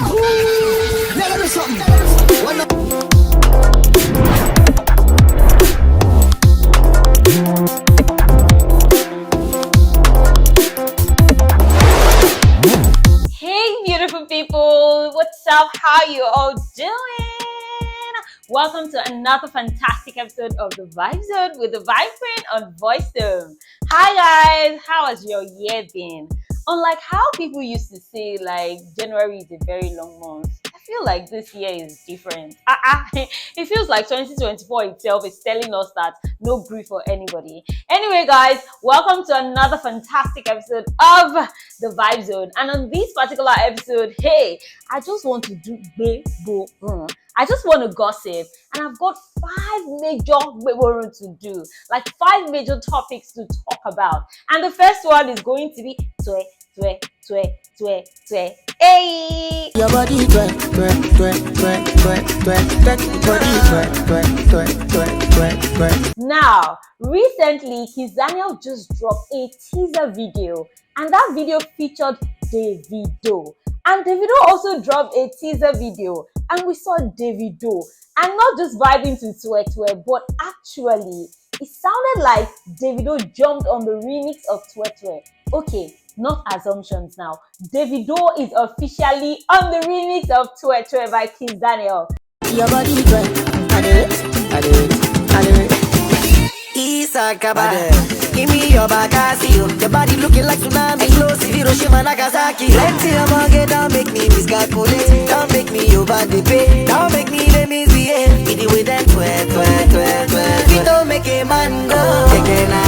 Let me do something. Hey beautiful people, what's up? How you all doing? Welcome to another fantastic episode of the Vibe Zone with the Vibe Queen on Voice Dome. Hi guys, how has your year been? Unlike how people used to say like January is a very long month, I feel like this year is different. It feels like 2024 itself is telling us that no grief for anybody. Anyway guys, welcome to another fantastic episode of the Vibe Zone. And on this particular episode, hey, I just want to do I just want to gossip, and I've got 5 major to do, like 5 major topics to talk about. And the first one is going to be TWE. Hey! Your body Now, recently, KIZZ just dropped a teaser video, and that video featured Davido. And Davido also dropped a teaser video, and we saw Davido, and not just vibing to TWE, but actually, it sounded like Davido jumped on the remix of TWE. Okay, not assumptions now. Davido is officially on the remix of TWE by KIZZ. Your body I do it. Isakaba, give me your Bakasio. Your body looking like tsunami. Explosive Hiroshima, Nagasaki. Plenty of money, don't make me miscalculate. Don't make me over the pay. Don't make me misbehave. Be the way that twe. We don't make a man go. Taking a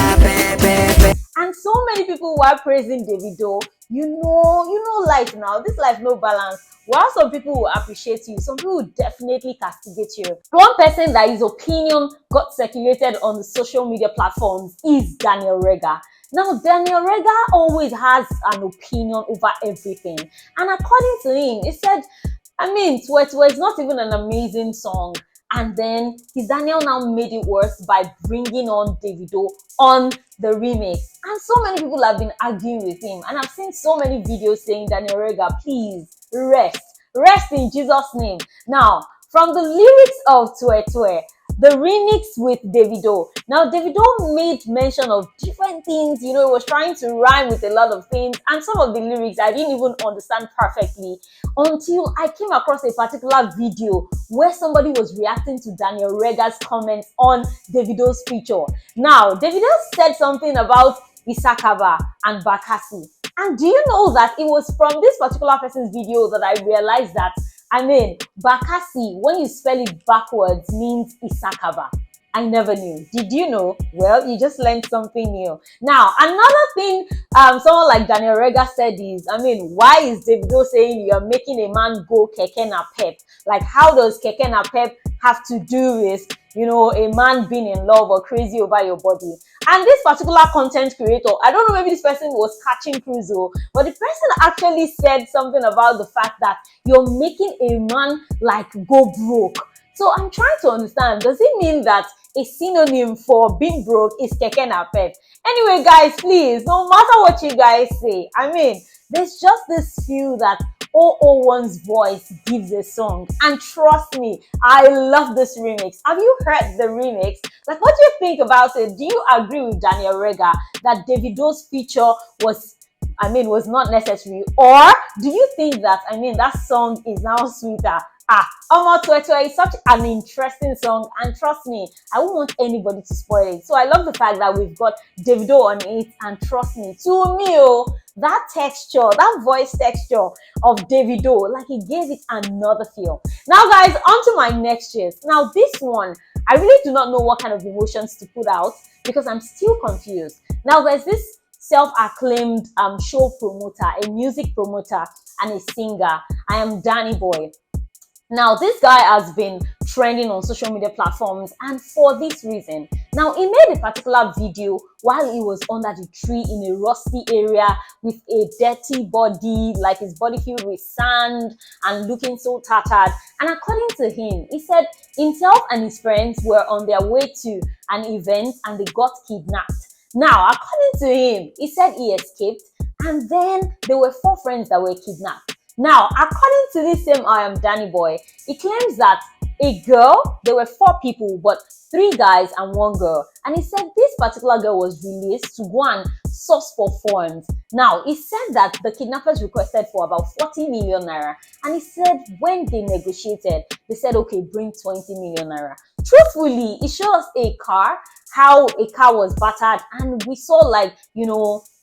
And so many people were praising Davido. You know life now. This life no balance. While some people will appreciate you, some people will definitely castigate you. One person that his opinion got circulated on the social media platforms is Daniel Rega. Now, Daniel Rega always has an opinion over everything. And according to him, he said, TWE is not even an amazing song. And then Daniel now made it worse by bringing on Davido on the remix. And so many people have been arguing with him. And I've seen so many videos saying, Daniel Rega, please rest in Jesus' name. Now, from the lyrics of TWE, the remix with Davido. Now, Davido made mention of different things. He was trying to rhyme with a lot of things. And some of the lyrics I didn't even understand perfectly until I came across a particular video where somebody was reacting to Daniel Rega's comments on Davido's feature. Now, Davido said something about Isakaba and Bakassi. And do you know that it was from this particular person's video that I realized that Bakassi, when you spell it backwards, means Isakaba. I never knew. Did you know? Well, you just learned something new. Now, another thing someone like Daniel Rega said is, why is Davido saying you're making a man go keke na pep? Like, how does keke na pep have to do with, a man being in love or crazy over your body? And this particular content creator, I don't know, maybe this person was catching cruise, but the person actually said something about the fact that you're making a man like go broke. So I'm trying to understand, does it mean that a synonym for being broke is keke na pep? Anyway, guys, please, no matter what you guys say, there's just this feel that 001's voice gives a song. And trust me, I love this remix. Have you heard the remix? Like, what do you think about it? Do you agree with Daniel Rega that Davido's feature was not necessary? Or do you think that, that song is now sweeter? TWE is such an interesting song, and trust me, I won't want anybody to spoil it. So I love the fact that we've got Davido on it, and trust me, to me, that texture, that voice texture of Davido, like he gave it another feel. Now guys, on to my next gist. Now this one, I really do not know what kind of emotions to put out because I'm still confused. Now there's this self-acclaimed show promoter, a music promoter and a singer. I am Danny Boy. Now, this guy has been trending on social media platforms, and for this reason. Now, he made a particular video while he was under the tree in a rusty area with a dirty body, like his body filled with sand and looking so tattered. And according to him, he said himself and his friends were on their way to an event and they got kidnapped. Now, according to him, he said he escaped, and then there were 4 friends that were kidnapped. Now, according to this same Danny Boy, he claims that a girl, there were 4 people, but 3 guys and 1 girl. And he said this particular girl was released to go and source for funds. Now, he said that the kidnappers requested for about 40 million naira. And he said when they negotiated, they said, okay, bring 20 million naira. Truthfully, it shows a car, how a car was battered, and we saw like,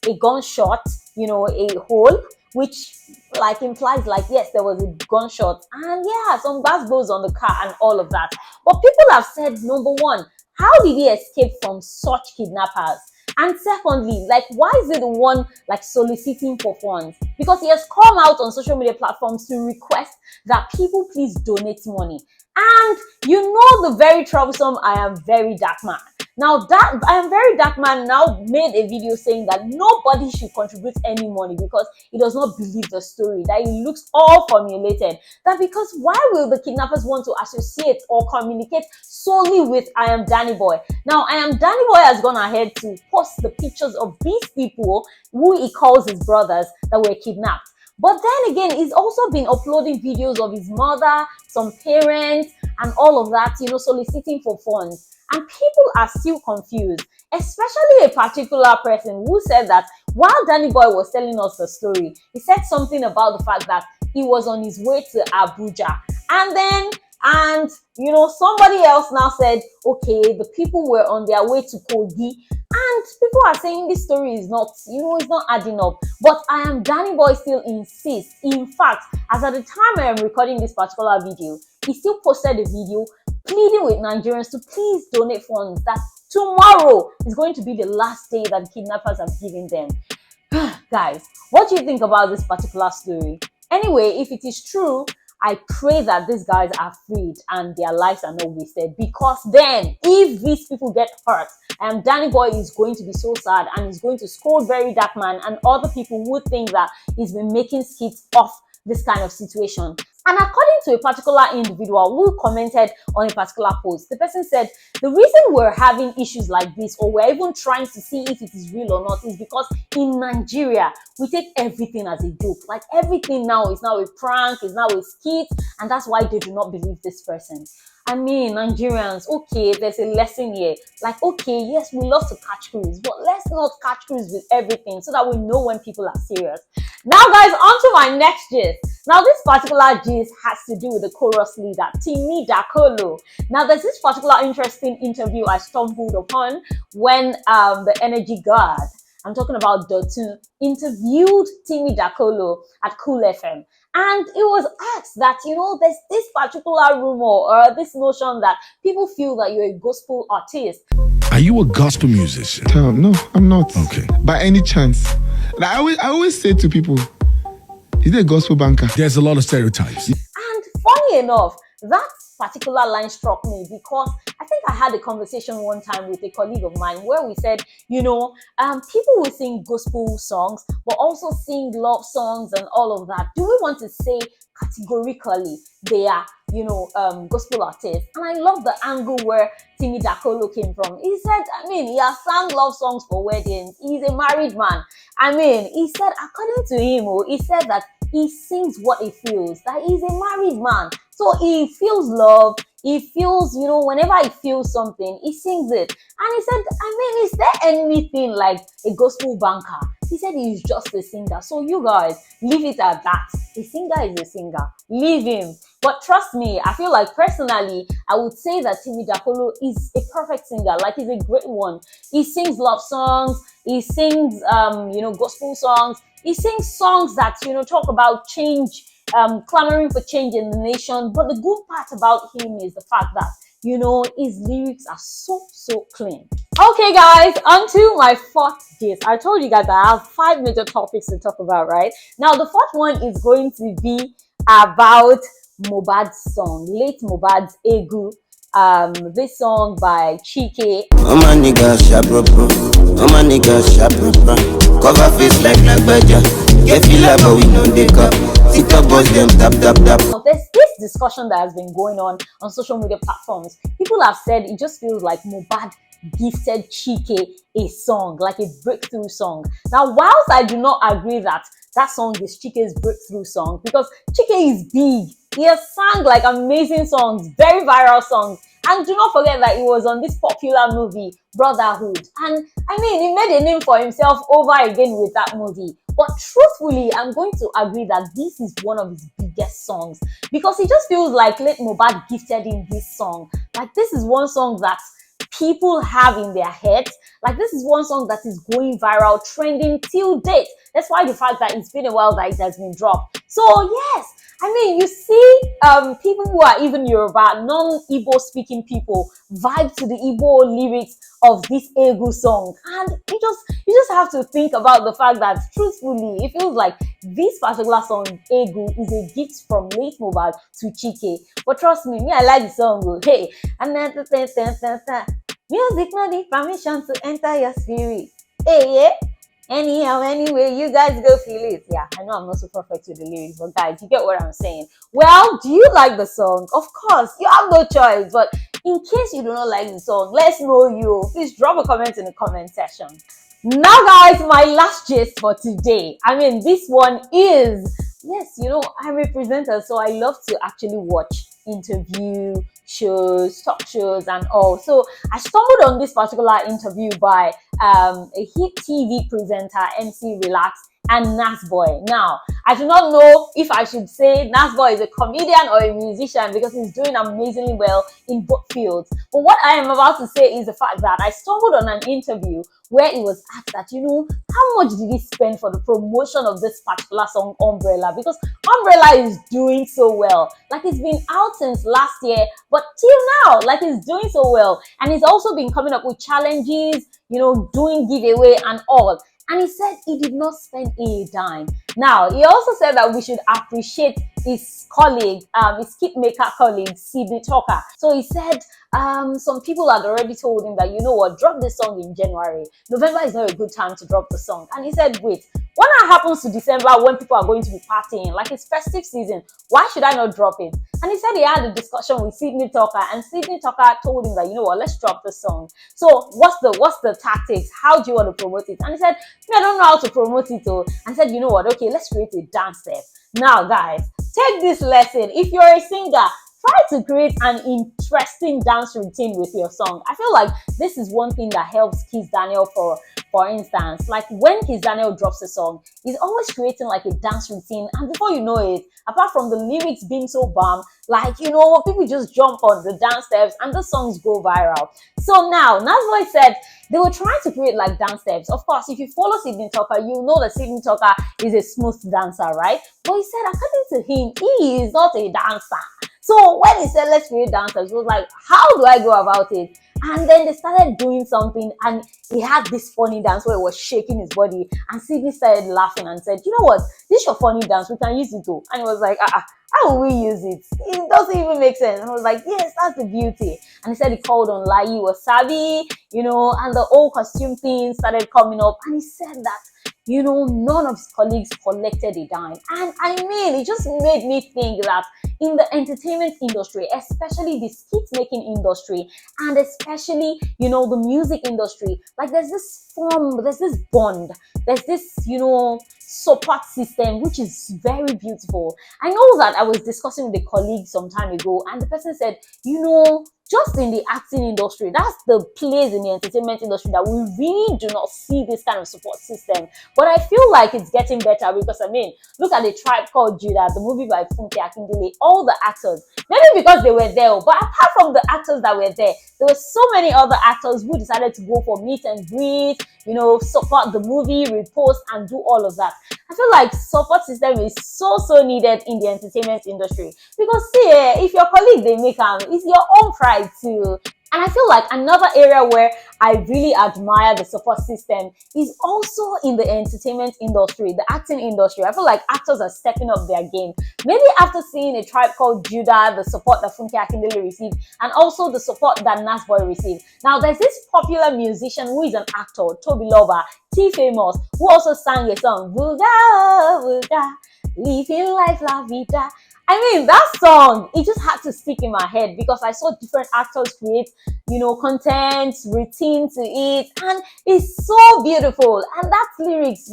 a gunshot, a hole, which like implies like, yes, there was a gunshot, and yeah, some gas goes on the car and all of that. But people have said, number one, how did he escape from such kidnappers? And secondly, like, why is it the one like soliciting for funds? Because he has come out on social media platforms to request that people please donate money. And the very troublesome I Am Very Dark Man. Now that I Am Very Dark Man now made a video saying that nobody should contribute any money because he does not believe the story, that it looks all formulated. That because why will the kidnappers want to associate or communicate solely with I Am Danny Boy? Now, I Am Danny Boy has gone ahead to post the pictures of these people who he calls his brothers that were kidnapped. But then again, he's also been uploading videos of his mother, some parents, and all of that, soliciting for funds. And people are still confused, especially a particular person who said that while Danny Boy was telling us the story, he said something about the fact that he was on his way to Abuja. And somebody else now said, okay, the people were on their way to Kogi. And people are saying this story is not, it's not adding up. But I Am Danny Boy still insists. In fact, as at the time I am recording this particular video, he still posted a video pleading with Nigerians to please donate funds, that tomorrow is going to be the last day that kidnappers have given them. Guys, what do you think about this particular story? Anyway, if it is true, I pray that these guys are freed and their lives are not wasted, because then if these people get hurt, Danny Boy is going to be so sad and he's going to scold Very Dark Man, and other people would think that he's been making skits off this kind of situation. And according to a particular individual who commented on a particular post, the person said, the reason we're having issues like this, or we're even trying to see if it is real or not, is because in Nigeria, we take everything as a joke. Like, everything now is now a prank, is now a skit, and that's why they do not believe this person. I mean, Nigerians, okay, there's a lesson here. Like, okay, yes, we love to catch cruise, but let's not catch cruise with everything so that we know when people are serious. Now, guys, on to my next gist. Now, this particular gist has to do with the chorus leader, TWE. Now, there's this particular interesting interview I stumbled upon when the energy god, I'm talking about TWE, interviewed TWE at Cool FM. And it was asked that, there's this particular rumor or this notion that people feel that you're a gospel artist. Are you a gospel musician? No, I'm not. Okay. By any chance. Like, I always say to people, is it a gospel banker? There's a lot of stereotypes. And funny enough, that particular line struck me because I think I had a conversation one time with a colleague of mine where we said, people will sing gospel songs, but also sing love songs and all of that. Do we want to say categorically they are, gospel artists? And I love the angle where TWE came from. He said, he has sung love songs for weddings. He's a married man. He said, according to him, he said that he sings what he feels, that he's a married man. So he feels love, he feels, whenever he feels something, he sings it. And he said, is there anything like a gospel banker? He said he's just a singer. So you guys, leave it at that. A singer is a singer. Leave him. But trust me, I feel like personally, I would say that TWE is a perfect singer. Like, he's a great one. He sings love songs. He sings, gospel songs. He sings songs that, talk about change, clamoring for change in the nation. But the good part about him is the fact that, his lyrics are so clean. Okay, guys, on to my fourth gist. I told you guys that I have 5 major topics to talk about, right? Now, the fourth one is going to be about Mohbad's song, late Mohbad's Egu. This song by Chike. Oh my nigga, shabro. Oh my nigga, shabro. Cover face like Nagbaja. Get feel like but we don't take up. Sit up, boss them, tap. Now, there's this discussion that has been going on social media platforms. People have said it just feels like Mohbad gifted Chike a song, like a breakthrough song. Now, whilst I do not agree that that song is Chike's breakthrough song because Chike is big. He has sang like amazing songs, very viral songs. And do not forget that he was on this popular movie, Brotherhood. And I mean, he made a name for himself over again with that movie. But truthfully, I'm going to agree that this is one of his biggest songs because it just feels like Late Mohbad gifted him this song. Like, this is one song that people have in their heads. Like, this is one song that is going viral, trending till date. That's why the fact that it's been a while that it has been dropped. So yes, I mean, you see people who are even Yoruba, non-Igbo speaking people vibe to the Igbo lyrics of this Egu song. And you just have to think about the fact that truthfully, it feels like this particular song, Egu, is a gift from Late Mohbad to Chike. But trust me, I like the song. Hey, and then music no need permission to enter your spirit. Hey, yeah. Anyhow, anyway, you guys go feel it. Yeah, I know I'm not so perfect with the lyrics, but guys, you get what I'm saying. Well, do you like the song? Of course, you have no choice. But in case you do not like the song, let's know you. Please drop a comment in the comment section. Now, guys, my last gist for today. I mean, this one is, yes, I'm a presenter, so I love to actually watch interview shows, talk shows, and all. So I stumbled on this particular interview by a hit TV presenter, MC Relax, and Nasboy. Now, I do not know if I should say Nasboy is a comedian or a musician because he's doing amazingly well in both fields. But what I am about to say is the fact that I stumbled on an interview where it was asked that, how much did he spend for the promotion of this particular song, Umbrella? Because Umbrella is doing so well. Like, it's been out since last year, but till now, like, it's doing so well. And he's also been coming up with challenges, doing giveaway and all. And he said he did not spend a dime. Now, he also said that we should appreciate his colleague, his kitmaker colleague, Sydney Tucker. So he said some people had already told him that, drop the song in January. November is not a good time to drop the song. And he said, wait, when it happens to December when people are going to be partying, like it's festive season, why should I not drop it? And he said he had a discussion with Sydney Tucker, and Sydney Tucker told him that, let's drop the song. So what's the tactics? How do you want to promote it? And he said, I don't know how to promote it. And said, okay, let's create a dance step. Now, guys, take this lesson. If you're a singer, try to create an interesting dance routine with your song. I feel like this is one thing that helps KIZZ Daniel, for instance. Like, when KIZZ Daniel drops a song, he's always creating like a dance routine, and before you know it, apart from the lyrics being so bomb, like, people just jump on the dance steps and the songs go viral. So now, Nasboy said they were trying to create like dance steps. Of course, if you follow Sydney Tucker, you know that Sydney Tucker is a smooth dancer, right? But he said, according to him, he is not a dancer. So when he said, let's create dancers, he was like, how do I go about it? And then they started doing something, and he had this funny dance where he was shaking his body, and Sydney started laughing and said, you know what, this is your funny dance, we can use it too. And he was like, how will we use it? It doesn't even make sense. And I was like, yes, that's the beauty. And he said he called on Lai Wasabi, and the old costume thing started coming up, and he said that, none of his colleagues collected a dime. And I mean, it just made me think that in the entertainment industry, especially the skit making industry, and especially, the music industry, like there's this bond, there's this, support system, which is very beautiful. I know that I was discussing with a colleague some time ago, and the person said, just in the acting industry, that's the place in the entertainment industry that we really do not see this kind of support system. But I feel like it's getting better because, look at the Tribe Called Judah, the movie by Funke Akindele, all the actors, maybe because they were there, but apart from the actors that were there were so many other actors who decided to go for meet and greet, support the movie, repost, and do all of that. I feel like support system is so needed in the entertainment industry because, see, if your colleague, they make it's your own pride too. And I feel like another area where I really admire the support system is also in the entertainment industry, the acting industry. I feel like actors are stepping up their game. Maybe after seeing A Tribe Called Judah, the support that Funke Akindele received, and also the support that Nasboy received. Now, there's this popular musician who is an actor, Toby Lover, T-Famous, who also sang a song, Vulga, Vulga, living life la vida. I mean, that song, it just had to stick in my head because I saw different actors create, content, routine to it, and it's so beautiful. And that lyrics,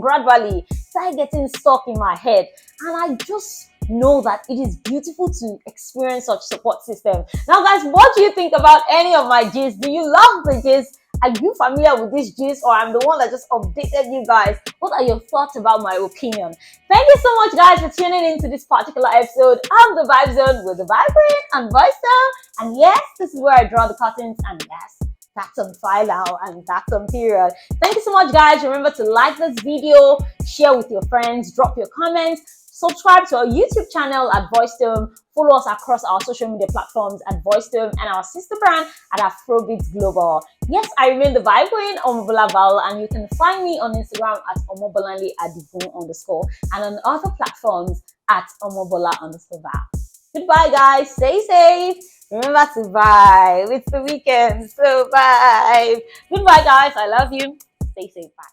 gradually started getting stuck in my head. And I just know that it is beautiful to experience such support system. Now, guys, what do you think about any of my gist? Do you love the gist? Are you familiar with this gist, or I'm the one that just updated you guys? What are your thoughts about my opinion? Thank you so much, guys, for tuning into this particular episode of the Vibe Zone with the Vibe Queen and Voice Zone. And yes, this is where I draw the curtains, and yes, that's on file now, and that's on period. Thank you so much, guys. Remember to like this video, share with your friends, drop your comments, subscribe to our YouTube channel at VoiceDome, follow us across our social media platforms at VoiceDome, and our sister brand at Afrobeats Global. Yes, I remain the Vibe Queen, Omobola Val, and you can find me on Instagram at Omobolanle _ and on other platforms at Omobola _Val. Goodbye, guys. Stay safe. Remember to vibe. It's the weekend, so vibe. Goodbye, guys. I love you. Stay safe. Bye.